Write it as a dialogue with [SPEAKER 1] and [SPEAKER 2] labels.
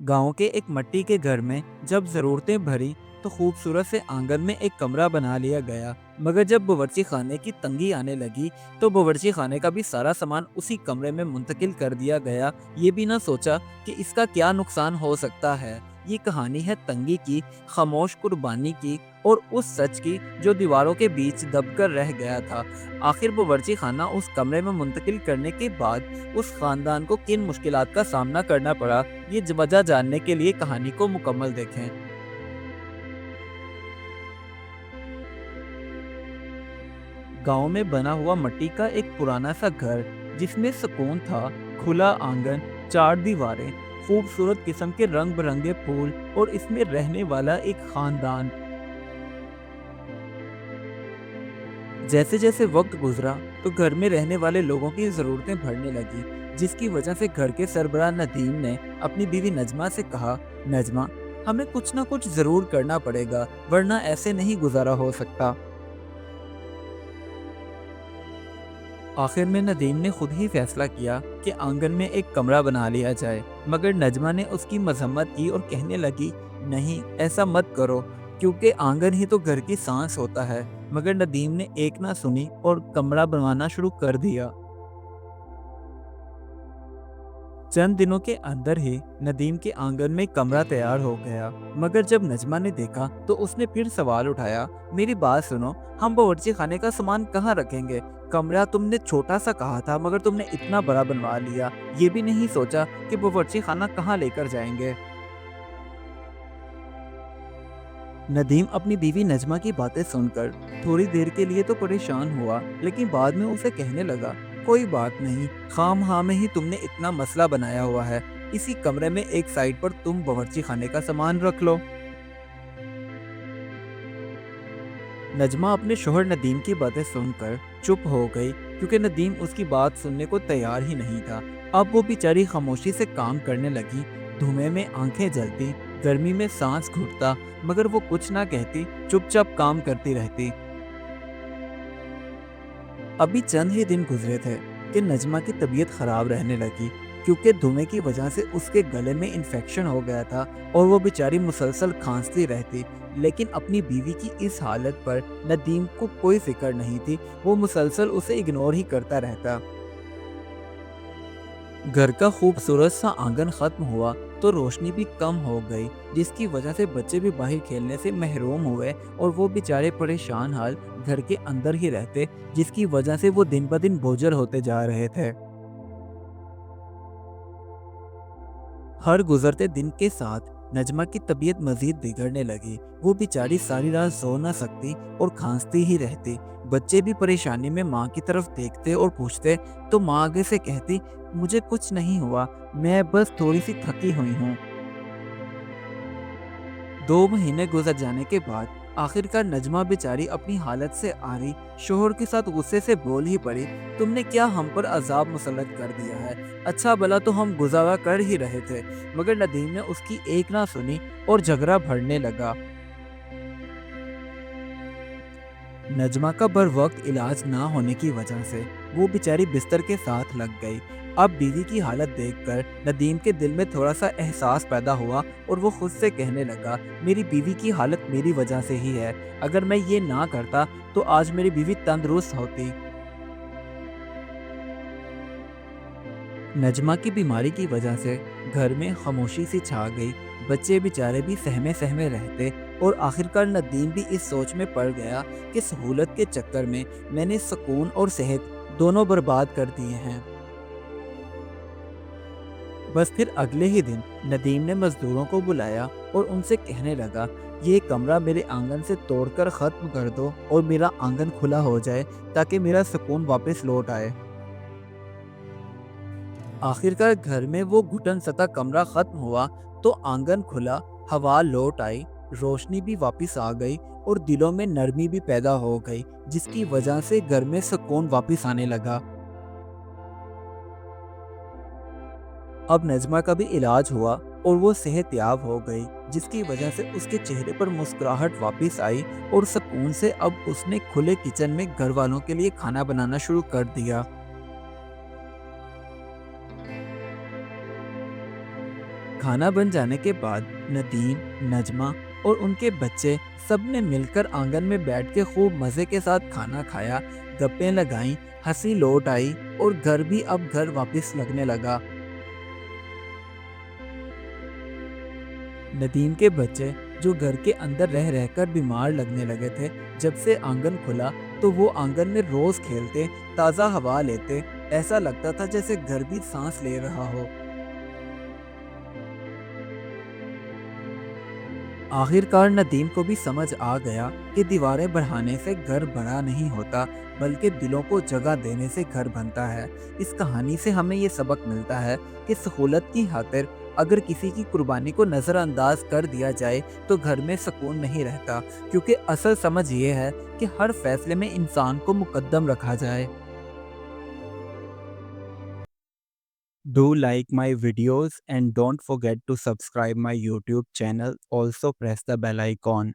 [SPEAKER 1] गांव के एक मट्टी के घर में जब जरूरतें भरी तो खूबसूरत से आंगन में एक कमरा बना लिया गया। मगर जब बावर्ची खाने की तंगी आने लगी तो बावर्ची खाने का भी सारा सामान उसी कमरे में मुंतकिल कर दिया गया, ये भी ना सोचा कि इसका क्या नुकसान हो सकता है। ये कहानी है तंगी की, खामोश कुर्बानी की और उस सच की जो दीवारों के बीच दबकर रह गया था। आखिर बावर्ची खाना उस कमरे में मुंतकिल करने के बाद उस खानदान को किन मुश्किलात का सामना करना पड़ा, ये वजह जानने के लिए कहानी को मुकम्मल देखें। गांव में बना हुआ मिट्टी का एक पुराना सा घर, जिसमें सुकून था, खुला आंगन, चार दीवारें, खूबसूरत किस्म के रंग बिरंगे फूल और इसमें रहने वाला एक खानदान। जैसे जैसे वक्त गुजरा तो घर में रहने वाले लोगों की ज़रूरतें बढ़ने लगी, जिसकी वजह से घर के सरबराह नदीम ने अपनी बीवी नजमा से कहा, नजमा, हमें कुछ ना कुछ ज़रूर करना पड़ेगा, वरना ऐसे नहीं गुजारा हो सकता। आखिर में नदीम ने खुद ही फैसला किया कि आंगन में एक कमरा बना लिया जाए। मगर नजमा ने उसकी मजम्मत की और कहने लगी, नहीं, ऐसा मत करो, क्योंकि आंगन ही तो घर की सांस होता है। मगर नदीम ने एक ना सुनी और कमरा बनवाना शुरू कर दिया। चंद दिनों के अंदर ही नदीम के आंगन में कमरा तैयार हो गया। मगर जब नजमा ने देखा तो उसने फिर सवाल उठाया, मेरी बात सुनो, हम बावर्ची खाने का सामान कहाँ रखेंगे? कमरा तुमने छोटा सा कहा था, मगर तुमने इतना बड़ा बनवा लिया। ये भी नहीं सोचा कि बावर्ची खाना कहाँ लेकर जाएंगे। नदीम अपनी बीवी नजमा की बातें सुनकर थोड़ी देर के लिए तो परेशान हुआ, लेकिन बाद में उसे कहने लगा, कोई बात नहीं, खाम में ही तुमने इतना मसला बनाया हुआ है। इसी कमरे में एक साइड पर तुम बावर्ची खाने का सामान रख लो। नजमा अपने शोहर नदीम की बातें सुनकर चुप हो गई, क्योंकि नदीम उसकी बात सुनने को तैयार ही नहीं था। अब वो बेचारी खामोशी से काम करने लगी, धुएं में आंखें जलती, गर्मी में सांस घुटता, मगर वो कुछ ना कहती, चुपचाप काम करती रहती। अभी चंद ही दिन गुजरे थे कि नजमा की तबीयत खराब रहने लगी, क्योंकि धुएं की वजह से उसके गले में इन्फेक्शन हो गया था और वो बेचारी मुसलसल खांसती रहती। लेकिन अपनी बीवी की इस हालत पर नदीम को कोई फिक्र नहीं थी, वो मुसलसल उसे इग्नोर ही करता रहता। घर का खूबसूरत सा आंगन खत्म हुआ तो रोशनी भी कम हो गई, जिसकी वजह से बच्चे भी बाहर खेलने से महरूम हुए और वो बेचारे परेशान हाल घर के अंदर ही रहते, जिसकी वजह से वो दिन ब दिन बोझल होते जा रहे थे। हर गुजरते दिन के साथ नजमा की तबीयत मजीद बिगड़ने लगी। वो बेचारी सारी रात सो ना सकती और खांसती ही रहती। बच्चे भी परेशानी में माँ की तरफ देखते और पूछते तो माँ आगे से कहती, मुझे कुछ नहीं हुआ, मैं बस थोड़ी सी थकी हुई हूँ। 2 महीने गुजर जाने के बाद आखिरकार नजमा बेचारी अपनी हालत से आरी शोहर के साथ गुस्से से बोल ही पड़ी, तुमने क्या हम पर अजाब मुसल्लत कर दिया है? अच्छा भला तो हम गुजारा कर ही रहे थे। मगर नदीम ने उसकी एक ना सुनी और झगड़ा बढ़ने लगा। नजमा का बर वक्त इलाज ना होने की वजह से वो बेचारी बिस्तर के साथ लग गई। अब बीवी की हालत देखकर नदीम के दिल में थोड़ा सा एहसास पैदा हुआ और वो खुद से कहने लगा, मेरी बीवी की हालत मेरी वजह से ही है। अगर मैं ये ना करता तो आज मेरी बीवी तंदुरुस्त होती। नजमा की बीमारी की वजह से घर में खामोशी सी छा गई। बच्चे बेचारे भी सहमे सहमे रहते और आखिरकार नदीम भी इस सोच में पड़ गया कि सहूलत के चक्कर में मैंने सुकून और सेहत दोनों बर्बाद कर दिए हैं। बस फिर अगले ही दिन नदीम ने मजदूरों को बुलाया और उनसे कहने लगा, ये कमरा मेरे आंगन से तोड़कर ख़त्म कर दो और मेरा आंगन खुला हो जाए, ताकि मेरा सुकून वापस लौट आए। आखिरकार घर में वो घुटन सता कमरा खत्म हुआ तो आंगन खुला, हवा लौट आई, रोशनी भी वापस आ गई और दिलों में नरमी भी पैदा हो गई, जिसकी वजह से घर में सुकून वापस आने लगा। अब नजमा का भी इलाज हुआ और वो सेहत याब हो गई, जिसकी वजह से उसके चेहरे पर मुस्कुराहट वापस आई और सुकून से अब उसने खुले किचन में घर वालों के लिए खाना बनाना शुरू कर दिया। کھانا بن جانے کے بعد ندیم، نجمہ اور ان کے بچے سب نے مل کر آنگن میں بیٹھ کے خوب مزے کے ساتھ کھانا کھایا، گپیں لگائیں، ہنسی لوٹ آئی اور گھر بھی اب گھر واپس لگنے لگا۔ ندیم کے بچے جو گھر کے اندر رہ رہ کر بیمار لگنے لگے تھے، جب سے آنگن کھلا تو وہ آنگن میں روز کھیلتے، تازہ ہوا لیتے، ایسا لگتا تھا جیسے گھر بھی سانس لے رہا ہو۔ آخر کار ندیم کو بھی سمجھ آ گیا کہ دیواریں بڑھانے سے گھر بڑا نہیں ہوتا، بلکہ دلوں کو جگہ دینے سے گھر بنتا ہے۔ اس کہانی سے ہمیں یہ سبق ملتا ہے کہ سہولت کی خاطر اگر کسی کی قربانی کو نظر انداز کر دیا جائے تو گھر میں سکون نہیں رہتا، کیونکہ اصل سمجھ یہ ہے کہ ہر فیصلے میں انسان کو مقدم رکھا جائے۔ Do like my videos and don't forget to subscribe my YouTube channel. Also press the bell icon.